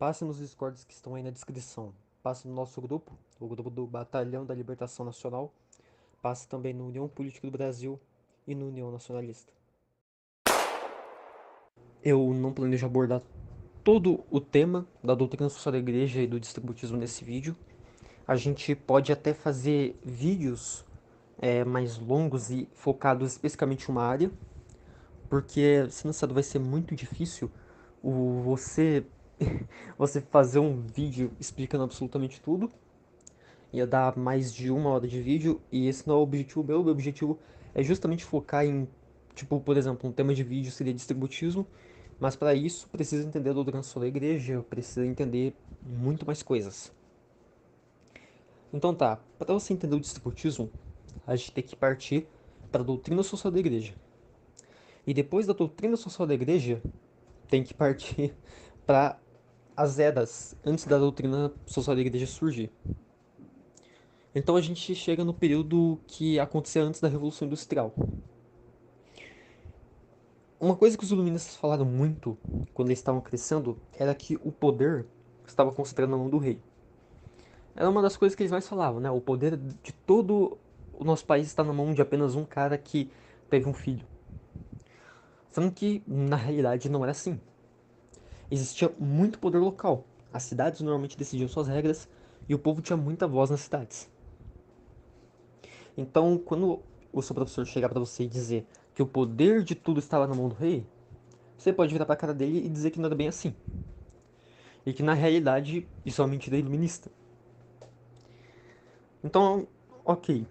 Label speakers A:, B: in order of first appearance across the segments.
A: passe nos Discords que estão aí na descrição. Passe no nosso grupo, o grupo do Batalhão da Libertação Nacional. Passe também no União Política do Brasil e no União Nacionalista. Eu não planejo abordar todo o tema da doutrina social da igreja e do distributismo nesse vídeo. A gente pode até fazer vídeos mais longos e focados especificamente em uma área, porque senão vai ser muito difícil você você fazer um vídeo explicando absolutamente tudo. Ia dar mais de 1 hora de vídeo e esse não é o objetivo meu. O meu objetivo é justamente focar em, tipo, por exemplo, um tema de vídeo seria distributismo, mas para isso precisa entender a doutrina social da igreja, precisa entender muito mais coisas. Então tá, para você entender o distributismo, a gente tem que partir para a doutrina social da igreja. E depois da doutrina social da igreja, tem que partir para as eras antes da doutrina social da igreja surgir. Então a gente chega no período que aconteceu antes da Revolução Industrial. Uma coisa que os iluministas falaram muito quando eles estavam crescendo era que o poder estava concentrado na mão do rei. Era uma das coisas que eles mais falavam, né? O poder de todo o nosso país está na mão de apenas um cara que teve um filho. Sendo que, na realidade, não era assim. Existia muito poder local. As cidades normalmente decidiam suas regras e o povo tinha muita voz nas cidades. Então, quando o seu professor chegar para você e dizer que o poder de tudo estava na mão do rei, você pode virar pra cara dele e dizer que não era bem assim. E que na realidade isso é uma mentira iluminista. Então, ok.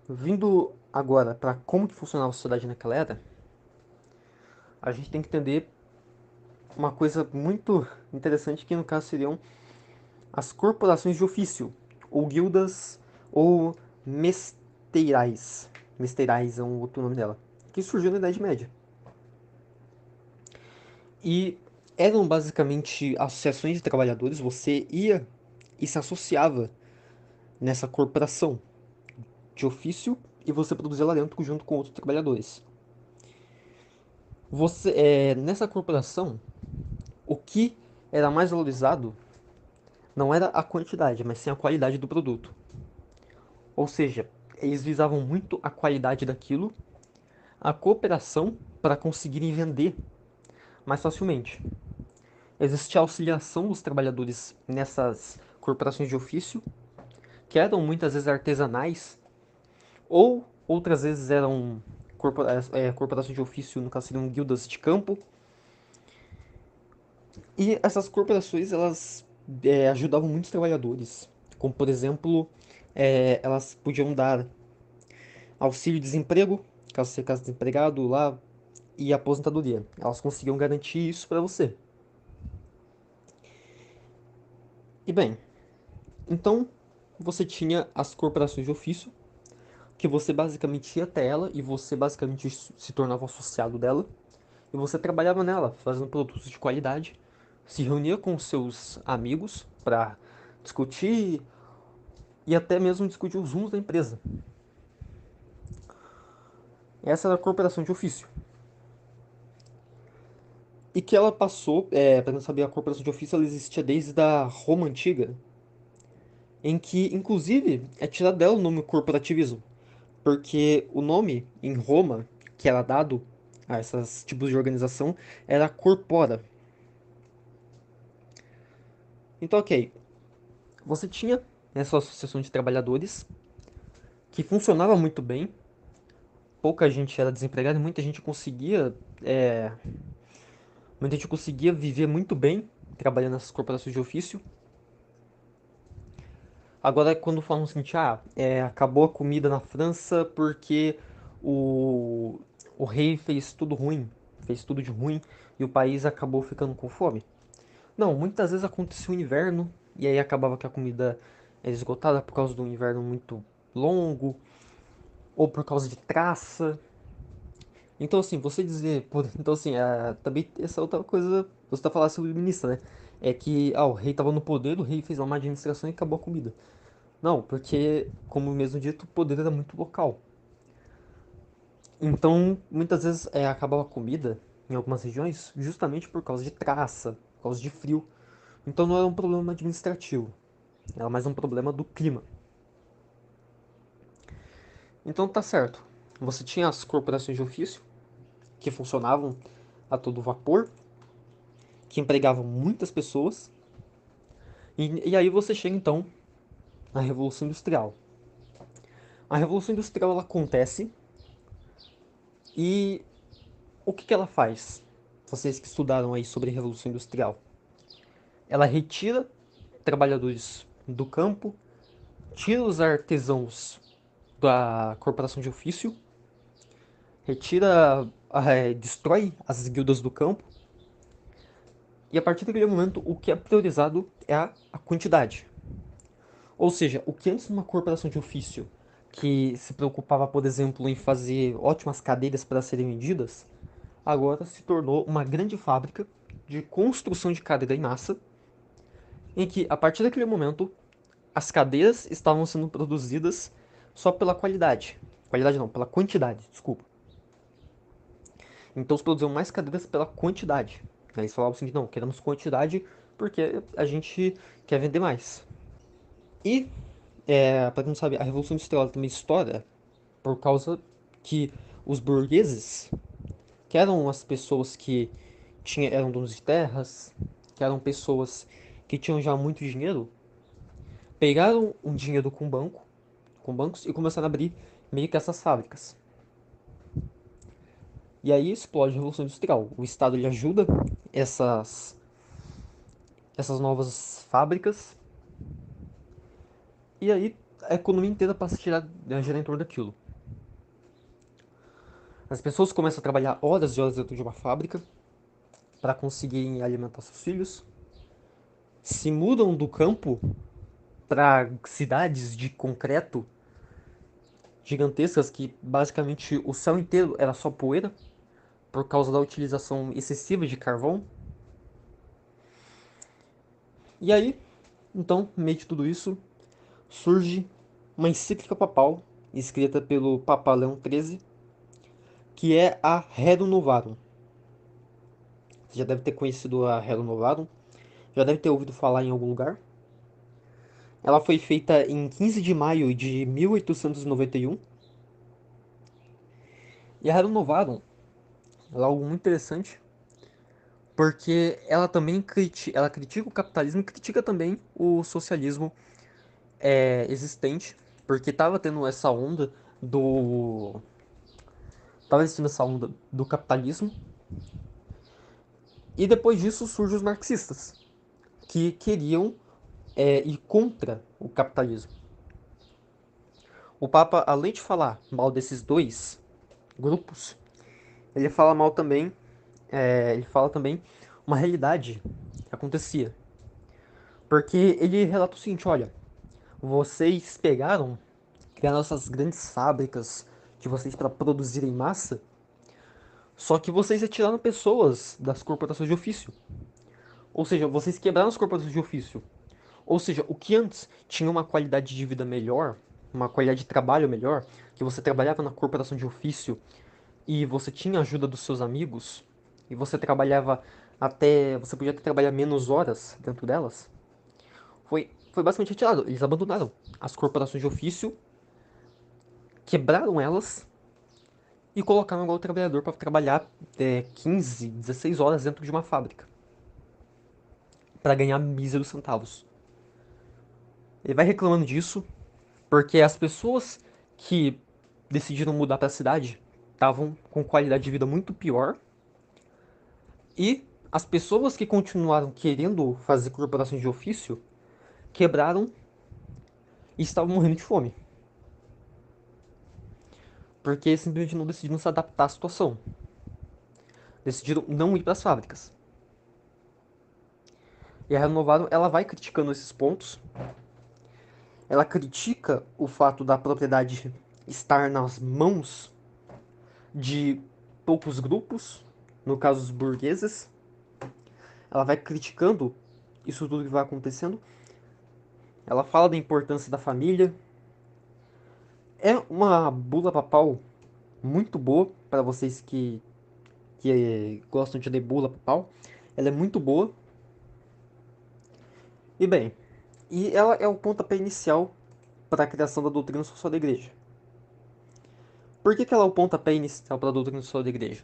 A: Vindo agora para como que funcionava a sociedade naquela era, a gente tem que entender uma coisa muito interessante que no caso seriam as corporações de ofício, ou guildas, ou mesteirais. Mesteirais é um outro nome dela, que surgiu na Idade Média. E eram basicamente associações de trabalhadores, você ia e se associava nessa corporação de ofício e você produzia lá dentro junto com outros trabalhadores. Nessa corporação, o que era mais valorizado não era a quantidade, mas sim a qualidade do produto. Ou seja, eles visavam muito a qualidade daquilo, a cooperação para conseguirem vender mais facilmente. Existia a auxiliação dos trabalhadores nessas corporações de ofício, que eram muitas vezes artesanais, ou outras vezes eram corporações de ofício, no caso seriam guildas de campo. E essas corporações, elas ajudavam muitos trabalhadores. Como, por exemplo, elas podiam dar auxílio-desemprego, caso você ficasse desempregado lá, e aposentadoria. Elas conseguiam garantir isso para você. E bem, então você tinha as corporações de ofício, que você basicamente ia até ela e você basicamente se tornava associado dela. E você trabalhava nela, fazendo produtos de qualidade, se reunia com seus amigos para discutir e até mesmo discutir os rumos da empresa. Essa era a cooperação de ofício. E que ela passou, para não saber, a cooperação de ofício ela existia desde a Roma Antiga, em que, inclusive, é tirado dela o nome corporativismo, porque o nome em Roma, que era dado a esses tipos de organização, era corpora. Então, ok, você tinha essa associação de trabalhadores que funcionava muito bem, pouca gente era desempregada e é, muita gente conseguia viver muito bem trabalhando nessas corporações de ofício. Agora, quando falam o seguinte, acabou a comida na França porque o, o rei fez tudo ruim, fez tudo de ruim e o país acabou ficando com fome. Não, muitas vezes acontecia o inverno e aí acabava que a comida era esgotada por causa do inverno muito longo ou por causa de traça. Então, assim, você dizer. Então, assim, também essa outra coisa. Você tá falando sobre o ministro, né? É que, o rei tava no poder, o rei fez uma má administração e acabou a comida. Não, porque, como mesmo dito, o poder era muito local. Então, muitas vezes acabava a comida em algumas regiões justamente por causa de traça. por causa de frio. Então não era um problema administrativo, era mais um problema do clima. Então tá certo. Você tinha as corporações de ofício que funcionavam a todo vapor, que empregavam muitas pessoas. E aí você chega então na Revolução Industrial. A Revolução Industrial ela acontece e o que ela faz? Vocês que estudaram aí sobre a Revolução Industrial. Ela retira trabalhadores do campo, tira os artesãos da corporação de ofício, destrói as guildas do campo, e a partir daquele momento o que é priorizado é a quantidade. Ou seja, o que antes numa corporação de ofício que se preocupava, por exemplo, em fazer ótimas cadeiras para serem vendidas, agora se tornou uma grande fábrica de construção de cadeira em massa, em que a partir daquele momento as cadeiras estavam sendo produzidas só pela qualidade. Qualidade não, pela quantidade, desculpa. Então eles produziam mais cadeiras pela quantidade. Eles falavam assim, não, queremos quantidade porque a gente quer vender mais. E, para quem não sabe, a Revolução Industrial também estoura por causa que os burgueses, que eram as pessoas que eram donos de terras, que eram pessoas que tinham já muito dinheiro, pegaram um dinheiro com bancos e começaram a abrir meio que essas fábricas. E aí explode a Revolução Industrial. O Estado ele ajuda essas, essas novas fábricas e aí a economia inteira passa a girar em torno daquilo. As pessoas começam a trabalhar horas e horas dentro de uma fábrica para conseguirem alimentar seus filhos, se mudam do campo para cidades de concreto gigantescas que basicamente o céu inteiro era só poeira por causa da utilização excessiva de carvão. E aí, então, no meio de tudo isso, surge uma encíclica papal escrita pelo Papa Leão XIII, que é a Rerum Novarum. Você já deve ter conhecido a Rerum Novarum, já deve ter ouvido falar em algum lugar. Ela foi feita em 15 de maio de 1891. E a Rerum Novarum ela é algo muito interessante, porque ela também ela critica o capitalismo e critica também o socialismo existente, porque estava tendo essa onda do estava existindo essa onda do capitalismo. E depois disso surgem os marxistas, que queriam ir contra o capitalismo. O Papa, além de falar mal desses dois grupos, ele fala mal também, ele fala também uma realidade que acontecia. Porque ele relata o seguinte, olha, vocês pegaram, criaram essas grandes fábricas de vocês para produzir em massa, só que vocês retiraram pessoas das corporações de ofício. Ou seja, vocês quebraram as corporações de ofício. Ou seja, o que antes tinha uma qualidade de vida melhor, uma qualidade de trabalho melhor, que você trabalhava na corporação de ofício e você tinha a ajuda dos seus amigos, e você trabalhava você podia até trabalhar menos horas dentro delas, foi basicamente retirado. Eles abandonaram as corporações de ofício, quebraram elas e colocaram agora o trabalhador para trabalhar 15, 16 horas dentro de uma fábrica, para ganhar míseros centavos. Ele vai reclamando disso, porque as pessoas que decidiram mudar para a cidade estavam com qualidade de vida muito pior e as pessoas que continuaram querendo fazer corporações de ofício quebraram e estavam morrendo de fome. Porque simplesmente não decidiram se adaptar à situação. Decidiram não ir para as fábricas. E a Renovado, ela vai criticando esses pontos. Ela critica o fato da propriedade estar nas mãos de poucos grupos, no caso os burgueses. Ela vai criticando isso tudo que vai acontecendo. Ela fala da importância da família. É uma bula papal muito boa para vocês que gostam de ler bula papal. Ela é muito boa. E bem, ela é o pontapé inicial para a criação da doutrina social da igreja. Por que ela é o pontapé inicial para a doutrina social da igreja?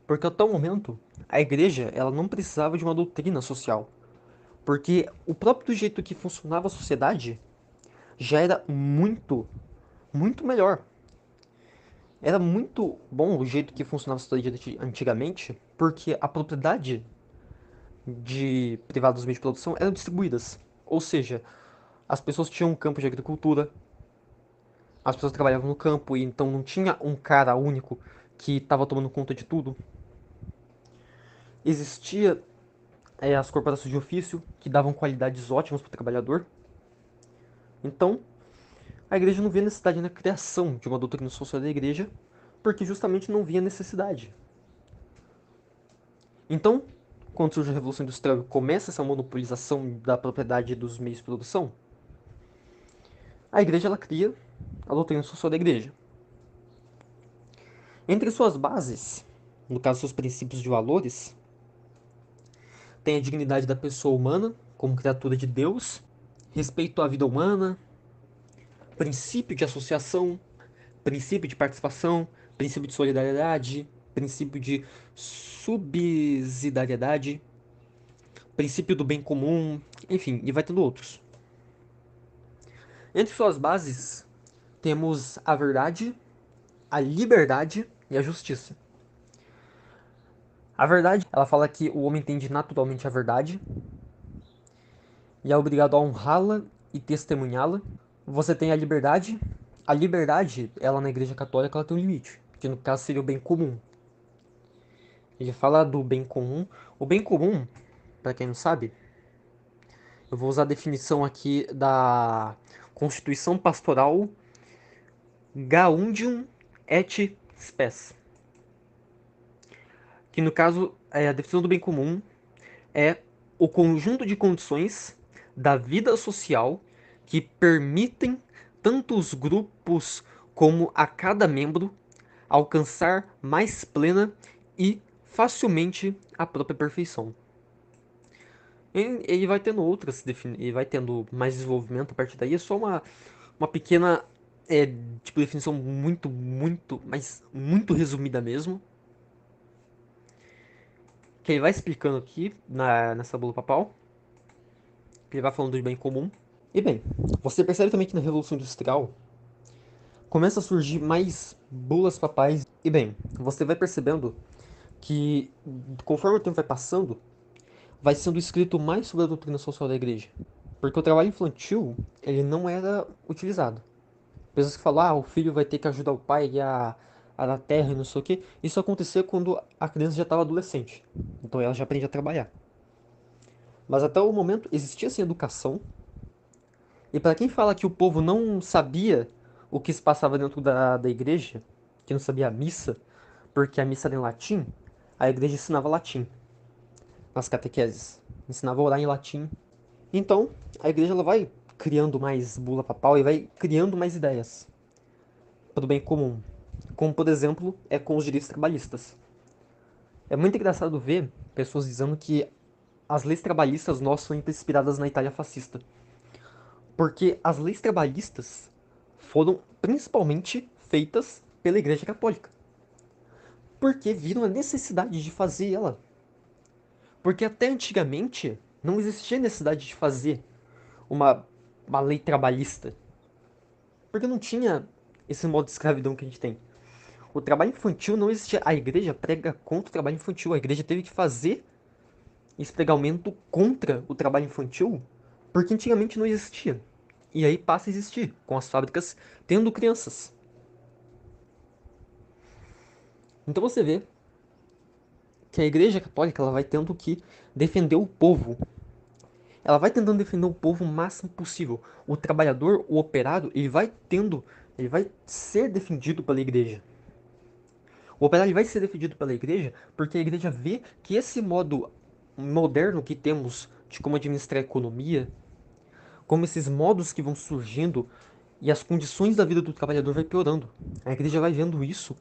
A: Porque até o momento, a igreja ela não precisava de uma doutrina social. Porque o próprio jeito que funcionava a sociedade já era muito melhor. Era muito bom o jeito que funcionava a sociedade antigamente, porque a propriedade de privada dos meios de produção eram distribuídas. Ou seja, as pessoas tinham um campo de agricultura, as pessoas trabalhavam no campo e então não tinha um cara único que estava tomando conta de tudo. Existia as corporações de ofício que davam qualidades ótimas para o trabalhador. Então, a igreja não via necessidade na criação de uma doutrina social da igreja, porque justamente não via necessidade. Então, quando surge a Revolução Industrial e começa essa monopolização da propriedade dos meios de produção, a igreja ela cria a doutrina social da igreja. Entre suas bases, no caso seus princípios de valores, tem a dignidade da pessoa humana como criatura de Deus, respeito à vida humana, princípio de associação, princípio de participação, princípio de solidariedade, princípio de subsidiariedade, princípio do bem comum, enfim, e vai tendo outros. Entre suas bases, temos a verdade, a liberdade e a justiça. A verdade, ela fala que o homem entende naturalmente a verdade e é obrigado a honrá-la e testemunhá-la. Você tem a liberdade. A liberdade, ela na Igreja Católica, ela tem um limite, que no caso seria o bem comum. Ele fala do bem comum. O bem comum, para quem não sabe, eu vou usar a definição aqui da Constituição Pastoral Gaudium et Spes, que no caso a definição do bem comum é o conjunto de condições da vida social que permitem tanto os grupos como a cada membro alcançar mais plena e facilmente a própria perfeição. Ele vai tendo outras, ele vai tendo mais desenvolvimento a partir daí. É só uma pequena tipo, definição mas muito resumida mesmo. Que ele vai explicando aqui nessa bula papal. Que ele vai falando do bem comum. E bem, você percebe também que na Revolução Industrial começa a surgir mais bulas papais. E bem, você vai percebendo que conforme o tempo vai passando, vai sendo escrito mais sobre a doutrina social da igreja. Porque o trabalho infantil, ele não era utilizado. Pessoas que falam, o filho vai ter que ajudar o pai a dar terra e não sei o quê. Isso acontecia quando a criança já estava adolescente. Então ela já aprende a trabalhar. Mas até o momento existia sim educação. E para quem fala que o povo não sabia o que se passava dentro da igreja, que não sabia a missa, porque a missa era em latim, a igreja ensinava latim nas catequeses. Ensinava a orar em latim. Então, a igreja ela vai criando mais bula papal e vai criando mais ideias para o bem comum. Como, por exemplo, é com os direitos trabalhistas. É muito engraçado ver pessoas dizendo que as leis trabalhistas nossas são inspiradas na Itália fascista. Porque as leis trabalhistas foram principalmente feitas pela Igreja Católica. Porque viram a necessidade de fazer ela. Porque até antigamente não existia necessidade de fazer uma, uma lei trabalhista. Porque não tinha esse modo de escravidão que a gente tem. O trabalho infantil não existia. A igreja prega contra o trabalho infantil. A igreja teve que fazer esse pregamento contra o trabalho infantil porque antigamente não existia. E aí passa a existir, com as fábricas tendo crianças. Então você vê que a Igreja Católica ela vai tendo que defender o povo. Ela vai tentando defender o povo o máximo possível. O trabalhador, o operário, ele vai ser defendido pela Igreja. O operário vai ser defendido pela Igreja porque a Igreja vê que esse modo moderno que temos de como administrar a economia, como esses modos que vão surgindo e as condições da vida do trabalhador vai piorando. A Igreja vai vendo isso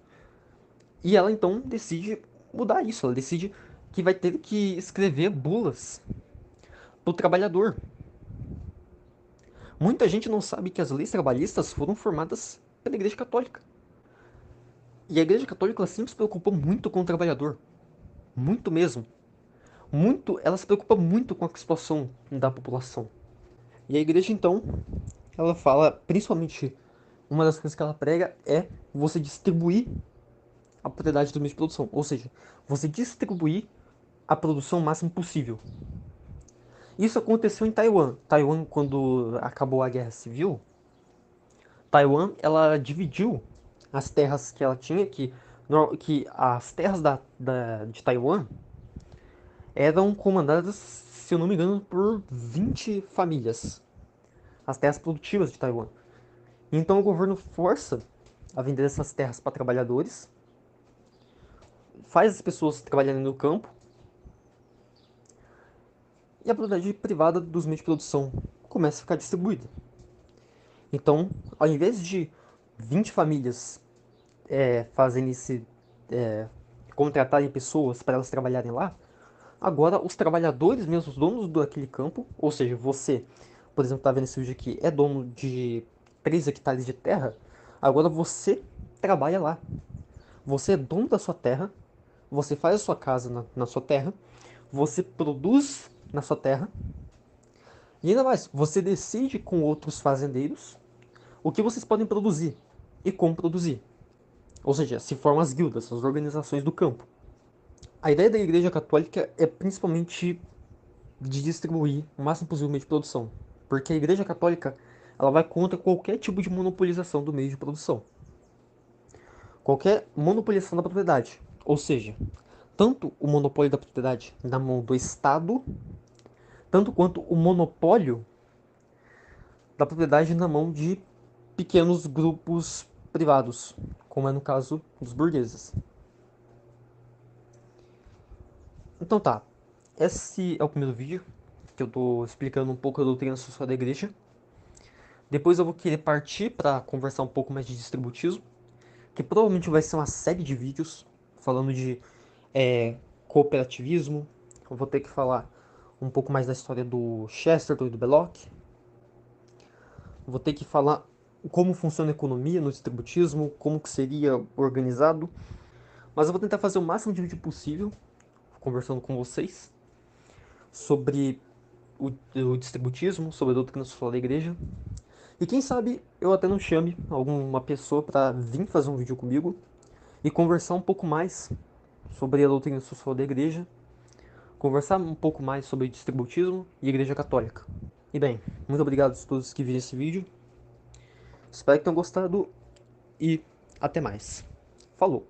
A: e ela então decide mudar isso. Ela decide que vai ter que escrever bulas para o trabalhador. Muita gente não sabe que as leis trabalhistas foram formadas pela Igreja Católica. E a Igreja Católica ela sempre se preocupou muito com o trabalhador. Muito mesmo. Muito, ela se preocupa muito com a situação da população. E a igreja, então, ela fala, principalmente, uma das coisas que ela prega é você distribuir a propriedade do meio de produção. Ou seja, você distribuir a produção o máximo possível. Isso aconteceu em Taiwan. Taiwan, quando acabou a Guerra Civil, Taiwan, ela dividiu as terras que ela tinha, que as terras de Taiwan eram comandadas, se eu não me engano, por 20 famílias. As terras produtivas de Taiwan. Então o governo força a vender essas terras para trabalhadores, faz as pessoas trabalharem no campo e a propriedade privada dos meios de produção começa a ficar distribuída. Então, ao invés de 20 famílias fazerem contratarem pessoas para elas trabalharem lá, agora os trabalhadores mesmo, os donos daquele campo, ou seja, você, por exemplo, está vendo esse vídeo aqui, é dono de 3 hectares de terra, agora você trabalha lá. Você é dono da sua terra, você faz a sua casa na sua terra, você produz na sua terra, e ainda mais, você decide com outros fazendeiros o que vocês podem produzir e como produzir. Ou seja, se formam as guildas, as organizações do campo. A ideia da Igreja Católica é principalmente de distribuir o máximo possível de produção, porque a Igreja Católica ela vai contra qualquer tipo de monopolização do meio de produção, qualquer monopolização da propriedade, ou seja, tanto o monopólio da propriedade na mão do Estado, tanto quanto o monopólio da propriedade na mão de pequenos grupos privados, como é no caso dos burgueses. Então tá, esse é o primeiro vídeo que eu tô explicando um pouco a doutrina social da igreja. Depois eu vou querer partir para conversar um pouco mais de distributismo, que provavelmente vai ser uma série de vídeos falando de cooperativismo. Eu vou ter que falar um pouco mais da história do Chesterton e do Belloc. Vou ter que falar como funciona a economia no distributismo, como que seria organizado. Mas eu vou tentar fazer o máximo de vídeo possível, conversando com vocês, sobre o distributismo, sobre a doutrina social da igreja. E quem sabe eu até não chame alguma pessoa para vir fazer um vídeo comigo e conversar um pouco mais sobre a doutrina social da igreja, conversar um pouco mais sobre distributismo e igreja católica. E bem, muito obrigado a todos que viram esse vídeo. Espero que tenham gostado e até mais. Falou!